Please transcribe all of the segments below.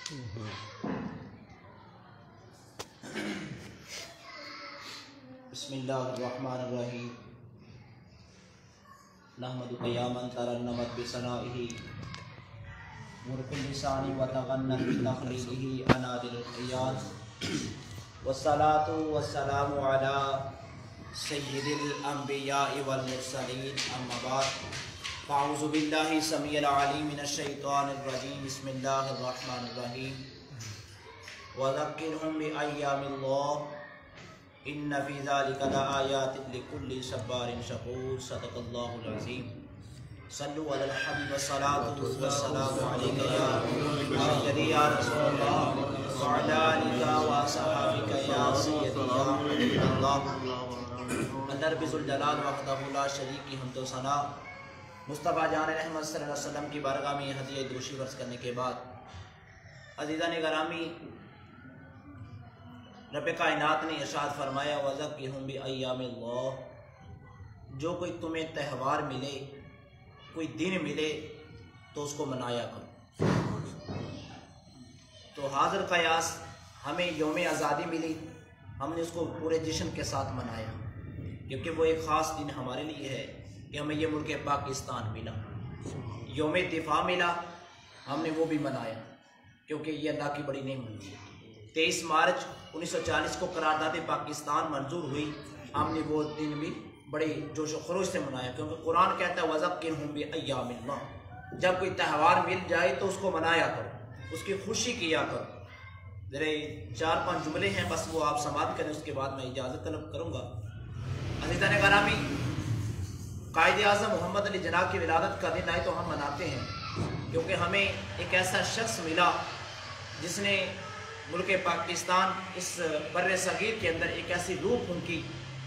बिस्मिल्लाहिर्रहमानिर्रहीम नहमदु क़यामन तरन्नमत बिसनाइहि मुरक़िल लिसानी व तग़न्नत बितख़लीलिहि अनादिल क़ियास वस्सलातु वस्सलामु अला सय्यिदिल अंबियाइ वल मुरसलीन अम्मा बाद फ़अऊज़ु बिल्लाहि समीइल अलीम मिनश शैतानिर रजीम बिस्मिल्लाहिर रहमानिर रहीम व ज़क्किरहुम बिअय्यामिल्लाह इन्ना फ़ी ज़ालिका लआयातिन लिकुल्लि सब्बारिन शकूर सदक़ल्लाहुल अज़ीम। सल्लु अलल हबीब वस्सलातु वस्सलामु अलैका या सय्यदी या रसूलल्लाह व अला आलिका व असहाबिका या सय्यदी या हबीबल्लाह। अल्लाह रब्बुल जलाल वहदहु ला शरीक की हम्द व सना मुस्तफ़ा जान रहमत सल्लल्लाहु अलैहि वसल्लम की बारगाह में हदिया दोषी वर्ष करने के बाद अज़ीज़ान गरामी रब कायनात ने इरशाद फरमाया वज़क्किरहुम बिअय्यामिल्लाह, जो कोई तुम्हें त्यौहार मिले, कोई दिन मिले तो उसको मनाया करो। तो हाज़िर क़यास हमें यौम आज़ादी मिली, हमने उसको पूरे जश्न के साथ मनाया क्योंकि वो एक ख़ास दिन हमारे लिए है कि हमें ये मुल्क पाकिस्तान मिला। यौम दिफ़ा मिला, हमने वो भी मनाया क्योंकि ये अल्लाह की बड़ी नेमत है। 23 मार्च 1940 को करारदाद पाकिस्तान मंजूर हुई, हमने वो दिन भी बड़े जोश व खरोश से मनाया क्योंकि कुरान कहता है वज़क्किरहुम बिअय्यामिल्लाह, जब कोई त्यौहार मिल जाए तो उसको मनाया करो, उसकी खुशी किया करो। ज़रा 4-5 जुमले हैं, बस वो आप समाप्त करें, उसके बाद मैं इजाज़त तलब करूँगा। अज़ीज़ान गिरामी, कायद-ए-आज़म मोहम्मद अली जनाब की विलादत का दिन आए तो हम मनाते हैं क्योंकि हमें एक ऐसा शख्स मिला जिसने मुल्क पाकिस्तान इस बर्रे सगीर के अंदर एक ऐसी रूह फूंकी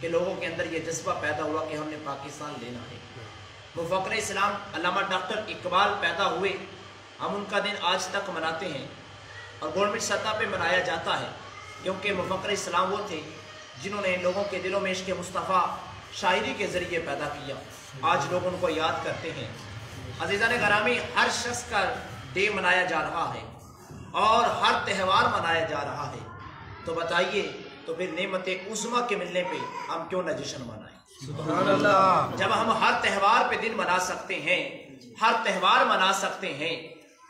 कि लोगों के अंदर ये जज्बा पैदा हुआ कि हमने पाकिस्तान लेना है। मुफ़क्किर इस्लाम अल्लामा डॉक्टर इकबाल पैदा हुए, हम उनका दिन आज तक मनाते हैं और गवर्नमेंट सतह पे मनाया जाता है क्योंकि मुफ़क्किर इस्लाम वो थे जिन्होंने लोगों के दिलों में इश्क़ मुस्तफ़ा शायरी के ज़रिए पैदा किया। आज लोग उनको याद करते हैं। अज़ीज़ान गिरामी, हर शख्स का डे मनाया जा रहा है और हर त्यौहार मनाया जा रहा है, तो बताइए तो फिर नेमत उज़्मा के मिलने पे हम क्यों न जश्न मनाएं? जब हम हर त्यौहार पे दिन मना सकते हैं, हर त्यौहार मना सकते हैं,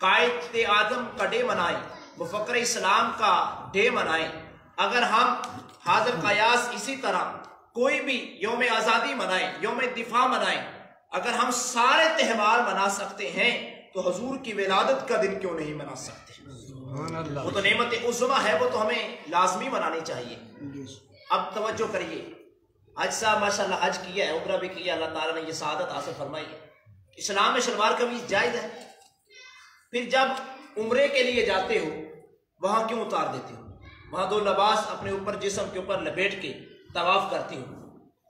कायद-ए-आज़म का डे मनाएं, मुफ़क्किर इस्लाम का डे मनाएं। अगर हम हाज़िर क़यास इसी तरह कोई भी यौम आज़ादी मनाएं, यौम दिफ़ा मनाएं, अगर हम सारे त्यौहार मना सकते हैं तो हुज़ूर की विलादत का दिन क्यों नहीं मना सकते? वो तो नेमत उज़्मा है, वो तो हमें लाजमी मनानी चाहिए। अब तवज्जो करिए, हज साहब माशाल्लाह हज किया है, उम्रा भी किया, अल्लाह ताला ने ये सआदत हासिल फरमाई है। इस्लाम में शलवार कमीज जायज़ है, फिर जब उम्रे के लिए जाते हो वहां क्यों उतार देते हो? वहां 2 लिबास अपने ऊपर जिस्म के ऊपर लपेट के तवाफ करते हो।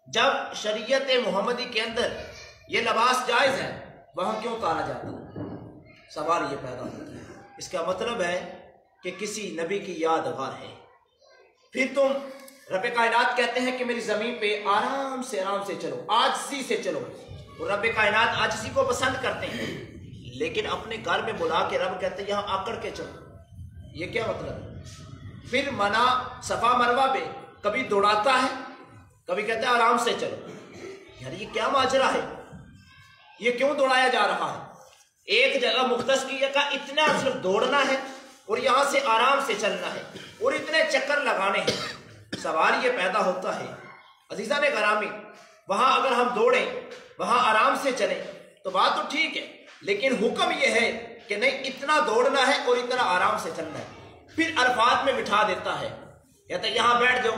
जब शरीयत मोहम्मदी के अंदर ये लिबास जायज़ है, वहां क्यों उतारा जाता है? सवाल ये पैदा होता है। इसका मतलब है कि किसी नबी की यादगार है। फिर तुम रब कायनात कहते हैं कि मेरी ज़मीन पे आराम से चलो, आजिज़ी से चलो, और रब कायनात आजिज़ी को पसंद करते हैं, लेकिन अपने घर में बुला के रब कहते हैं यहाँ आकड़ के चलो। ये क्या मतलब है? फिर मना सफ़ा मरवा पे कभी दौड़ाता है, कभी कहता है आराम से चलो। यार ये क्या माजरा है? ये क्यों दौड़ाया जा रहा है? एक जगह मुख्तस की जगह इतना सिर्फ दौड़ना है और यहाँ से आराम से चलना है और इतने चक्कर लगाने हैं। सवाल ये पैदा होता है अज़ीज़ान गिरामी, वहाँ अगर हम दौड़ें, वहाँ आराम से चलें तो बात तो ठीक है, लेकिन हुक्म ये है कि नहीं इतना दौड़ना है और इतना आराम से चलना है। फिर अरफात में बिठा देता है, कहता है यहाँ बैठ जाओ।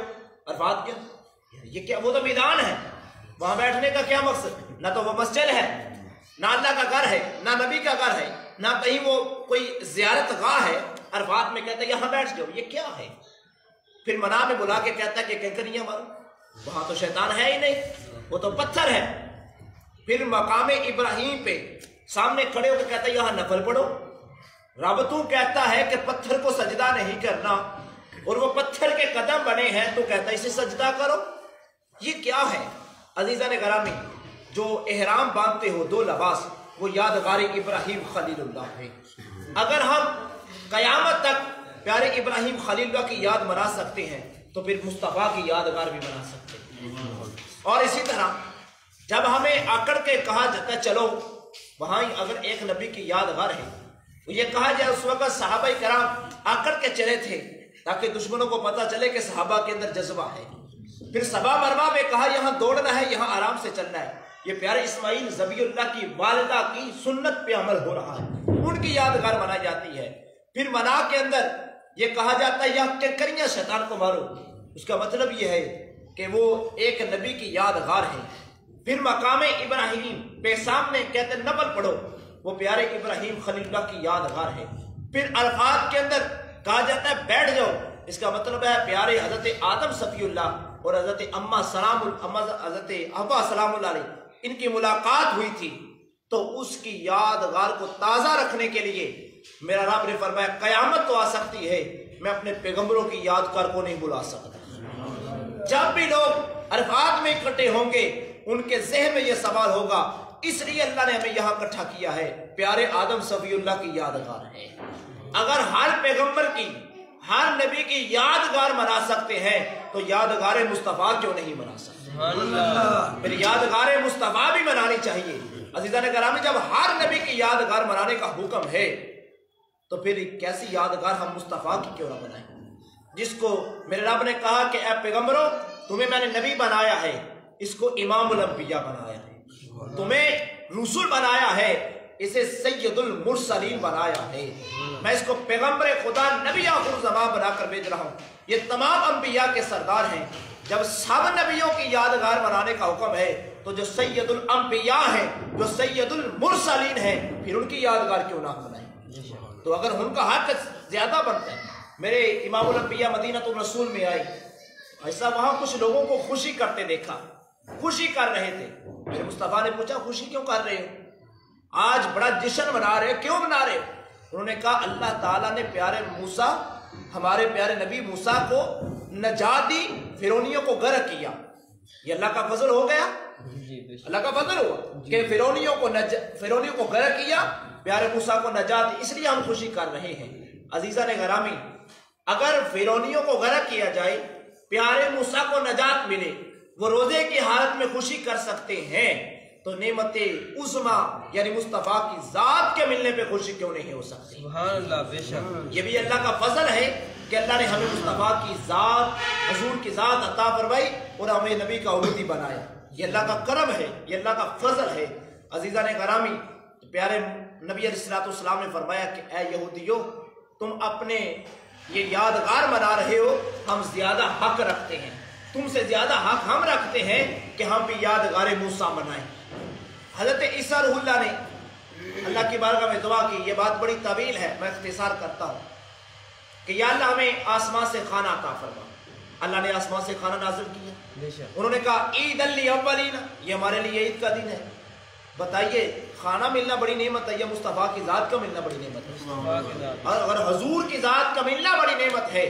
अरफात क्या? ये क्या? वो तो मैदान है, वहाँ बैठने का क्या मकसद? ना तो वो मस्जिद है, ना अल्लाह का घर है, ना नबी का घर है, ना कहीं वो कोई ज़ियारत गाह है। अरफात में कहता है यहाँ बैठ जाओ, ये क्या है? फिर मना में बुला के कहता है कि कंकरियां मारो, वहां तो शैतान है ही नहीं, वो तो पत्थर है। फिर मकाम इब्राहिम पे सामने खड़े होकर कहता है यहाँ नफल पढ़ो। रब तू कहता है कि पत्थर को सजदा नहीं करना और वो पत्थर के कदम बने हैं तो कहता है इसे सजदा करो। ये क्या है? अज़ीज़ान गिरामी, जो एहराम बांधते हो 2 लिबास, वो यादगार इब्राहिम खलीलुल्लाह है। अगर हम قیامت تک پیارے ابراہیم خلیل اللہ کی یاد منا سکتے ہیں تو پھر مصطفیٰ کی یادگار بھی بنا سکتے ہیں۔ اور اسی طرح جب ہمیں آکڑ کے کہا جاتا ہے چلو وہاں اگر ایک نبی کی یادگار ہے، یہ کہا جائے اس وقت صحابہ کرام آکڑ کے چلے تھے تاکہ دشمنوں کو پتہ چلے کہ صحابہ کے اندر جذبہ ہے۔ پھر صفا مروا میں کہا یہاں دوڑنا ہے، یہاں آرام سے چلنا ہے۔ یہ پیارے اسماعیل ذبیح اللہ کی والدہ کی سنت پہ عمل ہو رہا ہے، ان کی یادگار منائی جاتی ہے۔ پھر منا کے اندر یہ کہا جاتا ہے یہاں کنکریاں شیطان کو مارو، اس کا مطلب یہ ہے کہ وہ ایک نبی کی یادگار ہے۔ پھر مقام ابراہیم پہ سامنے کہتے ہیں نفل پڑھو، وہ پیارے ابراہیم خلیل اللہ کی یادگار ہے۔ پھر عرفات کے اندر کہا جاتا ہے بیٹھ جاؤ، اس کا مطلب ہے پیارے حضرت آدم صفی اللہ اور حضرت حضرت حوا سلام اللہ علیہ ان کی ملاقات ہوئی تھی، تو اس کی یادگار کو تازہ رکھنے کے لیے میرا رب نے فرمایا قیامت تو آ سکتی ہے، میں اپنے پیغمبروں کی یادگار کو نہیں بلا سکتا۔ جب بھی لوگ عرفات میں اکٹھے ہوں گے ان کے ذہن میں یہ سوال ہوگا، اس لیے اللہ نے ہمیں یہاں اکٹھا کیا ہے، پیارے آدم صفی اللہ کی یادگار ہے۔ اگر ہر پیغمبر کی ہر نبی کی یادگار منا سکتے ہیں تو یادگار مصطفیٰ کیوں نہیں منا سکتے؟ پھر یادگار مصطفیٰ بھی منانی چاہیے۔ عزیزان گرامی، جب ہر نبی کی یادگار منانے کا حکم ہے تو پھر کیسی یادگار ہم مصطفیٰ کی کیوں نہ بنائیں، جس کو میرے رب نے کہا کہ اے پیغمبروں تمہیں میں نے نبی بنایا ہے، اس کو امام الانبیاء بنایا ہے، تمہیں رسول بنایا ہے، اسے سید المرسلین بنایا ہے، میں اس کو پیغمبر خدا نبی آخر زمان بنا کر بھیج رہا ہوں۔ یہ تمام انبیاء کے سردار ہیں۔ جب سب نبیوں کی یادگار بنانے کا حکم ہے تو جو سید الانبیاء ہیں، جو سید المرسلین ہیں، پھر ان کی یادگار کیوں نہ بنائیں؟ تو اگر ان کا حق زیادہ بنتا ہے۔ میرے امام الانبیاء مدینہ الرسول میں آئے، ایسا وہاں کچھ لوگوں کو خوشی کرتے دیکھا، خوشی کر رہے تھے۔ میرے مصطفیٰ نے پوچھا خوشی کیوں کر رہے ہو؟ آج بڑا جشن منا رہے، کیوں منا رہے؟ انہوں نے کہا اللہ تعالیٰ نے پیارے موسیٰ، ہمارے پیارے نبی موسیٰ کو نجات دی، فرعونیوں کو غرق کیا۔ یہ اللہ کا فضل ہو گیا، اللہ کا فضل ہوا کہ فرعونیوں کو غرق کیا، پیارے موسیٰ کو نجات دی، اس لیے ہم خوشی کر رہے ہیں۔ عزیزان گرامی، اگر فرعونیوں کو غرق کیا جائے، پیارے موسیٰ کو نجات ملے، وہ روزے کی حالت میں خوشی کر سکتے ہیں، تو نعمت عظما یعنی مصطفیٰ کی ذات کے ملنے پہ خوشی کیوں نہیں ہو سکتی؟ سبحان اللہ، بے شک یہ بھی اللہ کا فضل ہے کہ اللہ نے ہمیں مصطفیٰ کی ذات، حضور کی ذات عطا فرمائی اور ہمیں نبی کا امتی بنایا۔ یہ اللہ کا کرم ہے، یہ اللہ کا فضل ہے۔ عزیزان گرامی، پیارے نبی علیہ السلام نے فرمایا کہ اے یہودیو، تم اپنے یہ یادگار منا رہے ہو، ہم زیادہ حق رکھتے ہیں، تم سے زیادہ حق ہم رکھتے ہیں کہ ہم بھی یادگار موسیٰ منائیں۔ حضرت عیسیٰ روح اللہ نے اللہ کی بارگاہ میں دعا کی، یہ بات بڑی طویل ہے، میں اختصار کرتا ہوں کہ یا اللہ ہمیں آسمان سے کھانا عطا فرما۔ اللہ نے آسمان سے کھانا نازل کیا، انہوں نے کہا عید الاولین، یہ ہمارے لیے عید کا دن ہے۔ بتائیے کھانا ملنا بڑی نعمت ہے یا مصطفیٰ کی ذات کا ملنا بڑی نعمت ہے؟ اور اگر حضور کی ذات کا ملنا بڑی نعمت ہے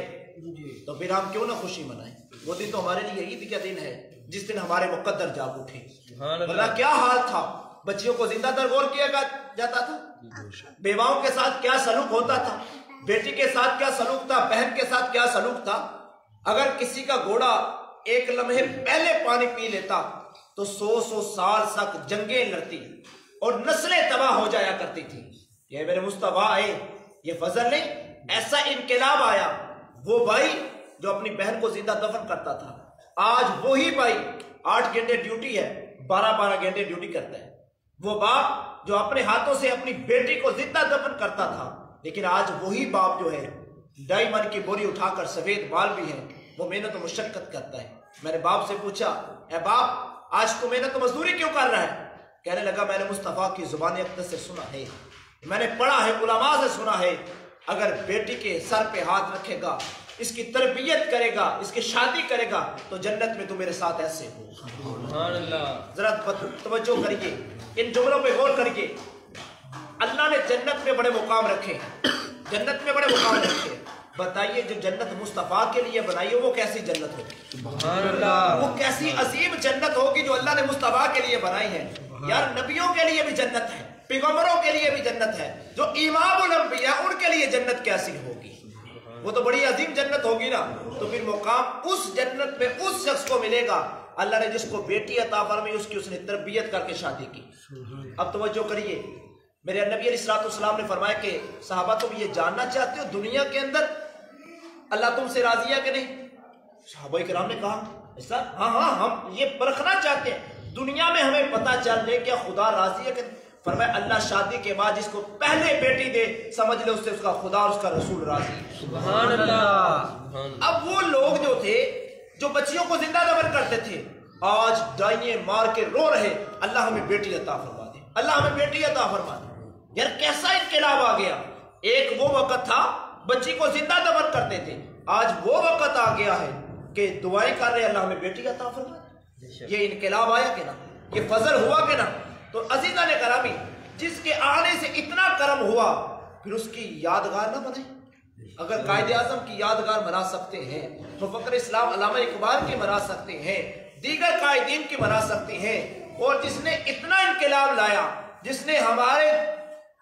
تو پھر ہم کیوں نہ خوشی منائیں؟ وہ دن تو ہمارے لیے عید کا دن ہے جس دن ہمارے مقدر جاگ اٹھے۔ اللہ کیا حال تھا، بچیوں کو زندہ درگور کیا جاتا تھا، بیواؤں کے ساتھ کیا سلوک ہوتا تھا، بیٹی کے ساتھ کیا سلوک تھا، بہن کے ساتھ کیا سلوک تھا۔ اگر کسی کا گھوڑا ایک لمحے پہلے پانی پی لیتا تو 100 سال تک جنگیں لڑتی اور نسلیں تباہ ہو جایا کرتی تھی۔ یہ میرے مصطفیٰ آئے، یہ فضل نہیں، ایسا انقلاب آیا۔ وہ بھائی جو اپنی بہن کو زندہ دفن کرتا تھا، آج وہی بھائی 8 گھنٹے ڈیوٹی ہے، 12 گھنٹے ڈیوٹی کرتا ہے۔ وہ باپ جو اپنے ہاتھوں سے اپنی بیٹی کو زندہ دفن کرتا تھا، لیکن آج وہی باپ جو ہے 2.5 من کی بوری اٹھا کر، سفید بال بھی ہیں، وہ محنت و مشقت کرتا ہے۔ میں نے باپ سے پوچھا اے باپ آج تو محنت و مزدوری کیوں کر رہا ہے؟ کہنے لگا میں نے مصطفیٰ کی زبان اقدس سے سنا ہے، میں نے پڑھا ہے، علماء سے سنا ہے، اگر بیٹی کے سر پہ ہاتھ رکھے گا، اس کی تربیت کرے گا، اس کی شادی کرے گا تو جنت میں تو میرے ساتھ ایسے ہو۔ سبحان اللہ، ذرا توجہ کریے، ان جملوں پہ غور کریے۔ اللہ نے جنت میں بڑے مقام رکھے ہیں، جنت میں بڑے مقام رکھے ہیں۔ بتائیے جو جنت مصطفیٰ کے لیے بنائی ہے وہ کیسی جنت ہوگی؟ سبحان اللہ، وہ کیسی عظیم جنت ہوگی جو اللہ نے مصطفیٰ کے لیے بنائی ہے۔ یار نبیوں کے لیے بھی جنت ہے، पैगंबरों के लिए भी जन्नत है, जो इमामुल अंबिया उनके लिए जन्नत कैसी होगी, वो तो बड़ी अजीम जन्नत होगी ना। तो फिर मुकाम उस जन्नत में उस शख्स को मिलेगा, अल्लाह ने जिसको बेटी अता फरमाई, उसकी उसने तरबियत करके शादी की। अब तवज्जो करिए, मेरे नबी अलैहिस्सलाम ने फरमाया कि सहाबा तुम ये जानना चाहते हो दुनिया के अंदर अल्लाह तुमसे राजी है कि नहीं? सहाबा किराम ने कहा ऐसा, हाँ हाँ हम ये परखना चाहते हैं, दुनिया में हमें पता चल दे क्या खुदा राजी है कि नहीं। फरमाया अल्लाह शादी के बाद जिसको पहले बेटी दे समझ ले उससे उसका खुदा और उसका रसूल राजी है। सुभान अल्लाह। अब वो लोग जो थे जो बच्चियों को जिंदा दफन करते थे, आज दाइये मार के रो रहे, अल्लाह हमें बेटी अता फरमा दे, अल्लाह हमें बेटी अता फरमा दे। यार कैसा इनकलाब आ गया। एक वो वक्त था बच्ची को जिंदा दफन करते थे, आज वो वक्त आ गया है कि दुआएं कर रहे अल्लाह हमें बेटी अता फरमा दे। ये इनकलाब आया कि ना, ये फजल हुआ कि ना। तो अजीजा ने करामी, जिसके आने से इतना करम हुआ फिर उसकी यादगार ना बने। अगर कायदे आजम की यादगार बना सकते हैं, मुफक्किर इस्लाम अल्लामा इकबाल की बना सकते हैं, दीगर कायदीन की बना सकते हैं, और जिसने इतना इनकलाब लाया, जिसने हमारे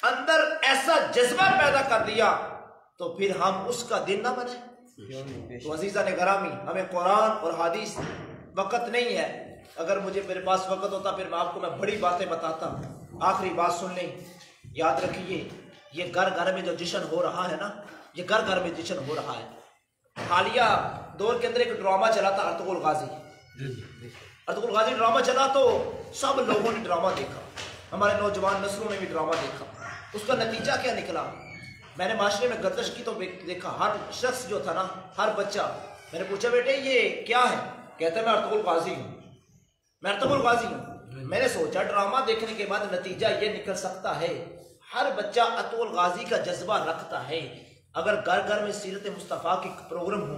अंदर ऐसा जज्बा पैदा कर दिया, तो फिर हम उसका दिन ना बने। तो अजीजा ने करामी, हमें कुरान और हदीस, वक्त नहीं है, अगर मुझे मेरे पास वक्त होता फिर मैं बड़ी बातें बताता। आखिरी बात सुन लें, याद रखिए ये घर घर में जो जश्न हो रहा है ना, ये घर घर में जश्न हो रहा है। हालिया दौर के अंदर एक ड्रामा चला था अर्तुगरुल गाजी। अर्तुगरुल गाजी ड्रामा चला तो सब लोगों ने ड्रामा देखा, हमारे नौजवान नस्लों ने भी ड्रामा देखा। उसका नतीजा क्या निकला, मैंने माशरे में गर्दिश की तो देखा, हर शख्स जो था ना, हर बच्चा, मैंने पूछा बेटे ये क्या है, कहता मैं अर्तुगरुल गाजी हूँ, मैं अर्तुगरुल गाजी हूँ। मैंने सोचा ड्रामा देखने के बाद नतीजा ये निकल सकता है, हर बच्चा अर्तुगरुल गाजी का जज्बा रखता है। अगर घर घर में सीरत मुस्तफ़ा की प्रोग्राम हो,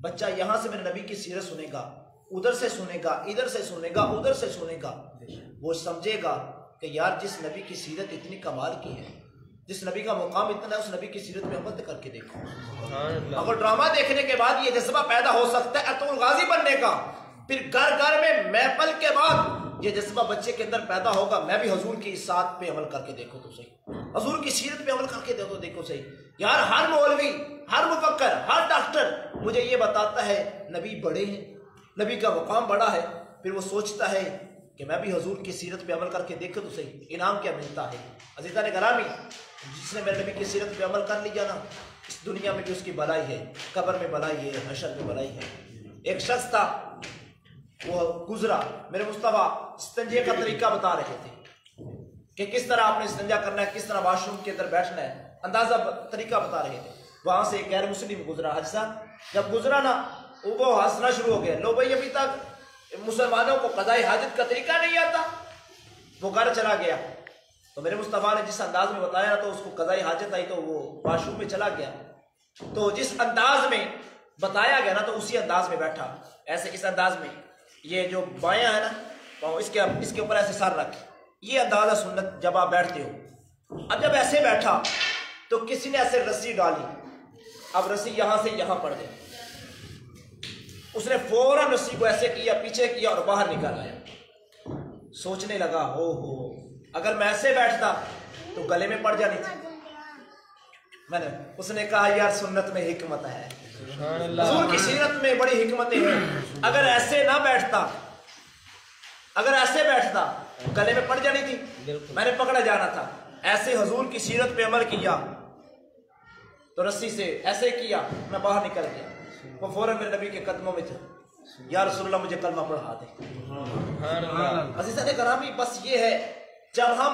बच्चा यहाँ से मेरे नबी की सीरत सुनेगा, उधर से सुनेगा, इधर से सुनेगा, उधर से सुनेगा, वो समझेगा कि यार जिस नबी की सीरत इतनी कमाल की है, जिस नबी का मुकाम इतना है, उस नबी की सीरत में अमल करके देखो। अगर ड्रामा देखने के बाद ये जज्बा पैदा हो सकता है अर्तुगरुल गाजी बनने का, फिर घर घर में महफिल के बाद ये जज्बा बच्चे के अंदर पैदा होगा, मैं भी हुजूर की साथ पे अमल करके देखो तो सही, हुजूर की सीरत पे अमल करके देखो सही। यार हर मौलवी, हर मुफक्कर, हर डॉक्टर मुझे ये बताता है नबी बड़े हैं, नबी का मुकाम बड़ा है, फिर वो सोचता है कि मैं भी हुजूर की सीरत पे अमल करके देखो तो सही, इनाम क्या मिलता है। अज़ीज़ान गिरामी, जिसने मेरे नबी की सीरत पे अमल कर लिया ना, इस दुनिया में भी उसकी भलाई है, कब्र में भलाई है, हशर में भलाई है। एक शख्स था, वो गुजरा, मेरे मुस्तफा इस्तिंजे का तरीका बता रहे थे कि किस तरह आपने इस्तिंजा करना है, किस तरह वाशरूम के अंदर बैठना है, अंदाजा तरीका बता रहे थे। वहां से एक गैर मुस्लिम गुजरा, हज साहब जब गुजरा ना, वो हंसना शुरू हो गया, लो भाई अभी तक मुसलमानों को क़ज़ाए हाजत का तरीका नहीं आता। वो घर चला गया, तो मेरे मुस्तफा ने जिस अंदाज में बताया तो उसको क़ज़ाए हाजत आई, तो वो वाशरूम में चला गया। तो जिस अंदाज में बताया गया ना, तो उसी अंदाज में बैठा, ऐसे इस अंदाज में, ये जो बायां है ना, इसके ऊपर ऐसे सर रख, ये अंदाजा सुन्नत जब आप बैठते हो। अब जब ऐसे बैठा तो किसी ने ऐसे रस्सी डाली, अब रस्सी यहां से यहां पड़ गई, उसने फौरन रस्सी को ऐसे किया, पीछे किया और बाहर निकल आया। सोचने लगा हो अगर मैं ऐसे बैठता तो गले में पड़ जानी थी। उसने कहा यार सुन्नत में हिकमत है, हुजूर की सीरत में बड़ी हिकमतें हैं। अगर ऐसे ना बैठता, अगर ऐसे बैठता गले में पड़ जानी थी, मैंने पकड़ा जाना था। ऐसे हुजूर की सीरत पे अमल किया तो रस्सी से ऐसे किया, मैं बाहर निकल गया, वो फौरन मेरे नबी के कदमों में था, या रसूलुल्लाह मुझे कलमा पढ़ा दे। अज़ीज़ान गिरामी, बस ये है जब हम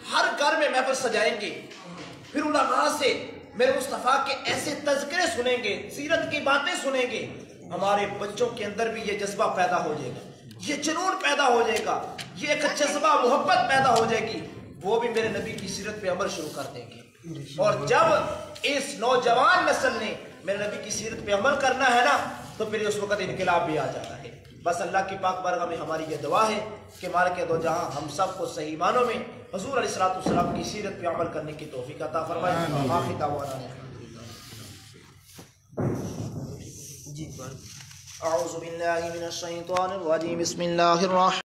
हर घर में महफिल सजाएंगे, फिर उलमा से मेरे मुस्तफ़ा के ऐसे तज़किरे सुनेंगे, सीरत की बातें सुनेंगे, हमारे बच्चों के अंदर भी ये जज्बा पैदा हो जाएगा, ये जुनून पैदा हो जाएगा, ये एक जज्बा मोहब्बत पैदा हो जाएगी, वो भी मेरे नबी की सीरत पे अमल शुरू कर देंगे। और जब इस नौजवान नस्ल ने मेरे नबी की सीरत पे अमल करना है ना, तो फिर उस वक्त इनकलाब भी आ जाता है। बस अल्लाह की पाक बारगाह में हमारी ये दुआ है कि मालिक दो जहां हम सबको सही मानों में हुजूर अलैहिस्सलाम की सीरत पे अमल करने की तौफीक अता फरमाए। अऊज़ु बिल्लाहि मिनश शैतानिर रजीम, बिस्मिल्लाहिर रहमानिर